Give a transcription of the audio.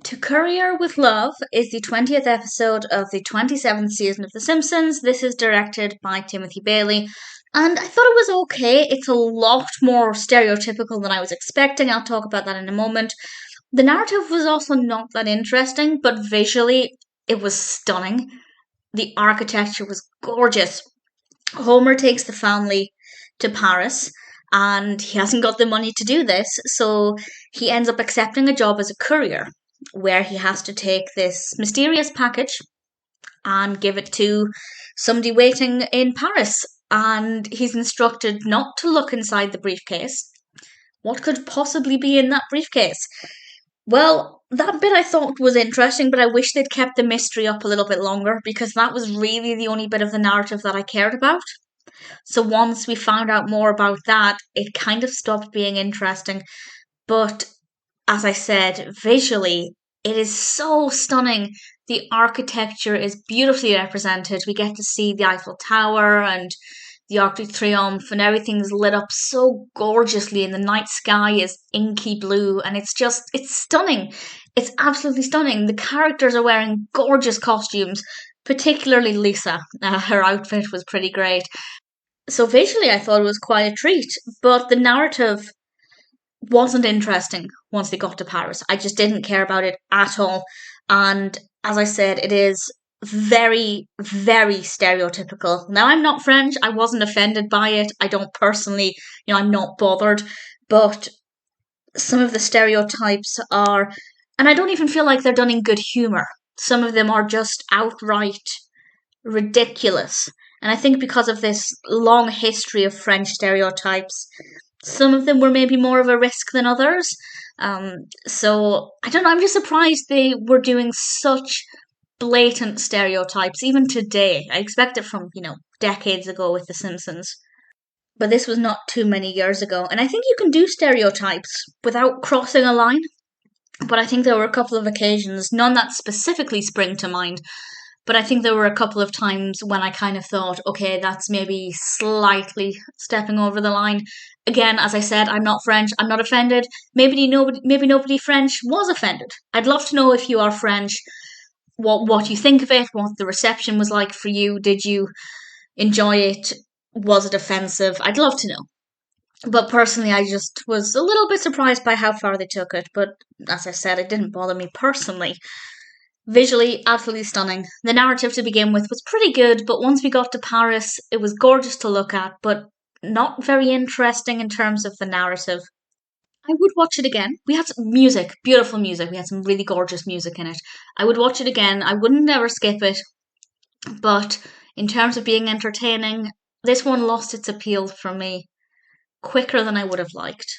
To Courier with Love is the 20th episode of the 27th season of The Simpsons. This is directed by Timothy Bailey, and I thought it was okay. It's a lot more stereotypical than I was expecting. I'll talk about that in a moment. The narrative was also not that interesting, but visually it was stunning. The architecture was gorgeous. Homer takes the family to Paris, and he hasn't got the money to do this, so he ends up accepting a job as a courier where he has to take this mysterious package and give it to somebody waiting in Paris. And he's instructed not to look inside the briefcase. What could possibly be in that briefcase? Well, that bit I thought was interesting, but I wish they'd kept the mystery up a little bit longer because that was really the only bit of the narrative that I cared about. So once we found out more about that, it kind of stopped being interesting. But as I said, visually, it is so stunning. The architecture is beautifully represented. We get to see the Eiffel Tower and the Arc de Triomphe, and everything's lit up so gorgeously, and the night sky is inky blue, and it's stunning. It's absolutely stunning. The characters are wearing gorgeous costumes, particularly Lisa. Her outfit was pretty great. So visually, I thought it was quite a treat, but the narrative wasn't interesting once they got to Paris. I just didn't care about it at all. And as I said, it is very, very stereotypical. Now, I'm not French. I wasn't offended by it. I don't personally, I'm not bothered. But some of the stereotypes are, and I don't even feel like they're done in good humour. Some of them are just outright ridiculous. And I think because of this long history of French stereotypes, some of them were maybe more of a risk than others. So I don't know, I'm just surprised they were doing such blatant stereotypes, even today. I expect it from, decades ago with The Simpsons. But this was not too many years ago. And I think you can do stereotypes without crossing a line. But I think there were a couple of occasions, none that specifically spring to mind, but I think there were a couple of times when I kind of thought, okay, that's maybe slightly stepping over the line. Again, as I said, I'm not French. I'm not offended. Maybe nobody French was offended. I'd love to know if you are French, what you think of it, what the reception was like for you. Did you enjoy it? Was it offensive? I'd love to know. But personally, I just was a little bit surprised by how far they took it. But as I said, it didn't bother me personally. Visually, absolutely stunning. The narrative to begin with was pretty good, but once we got to Paris, it was gorgeous to look at, but not very interesting in terms of the narrative. I would watch it again. We had some music, beautiful music. We had some really gorgeous music in it. I would watch it again. I wouldn't never skip it, but in terms of being entertaining, this one lost its appeal for me quicker than I would have liked.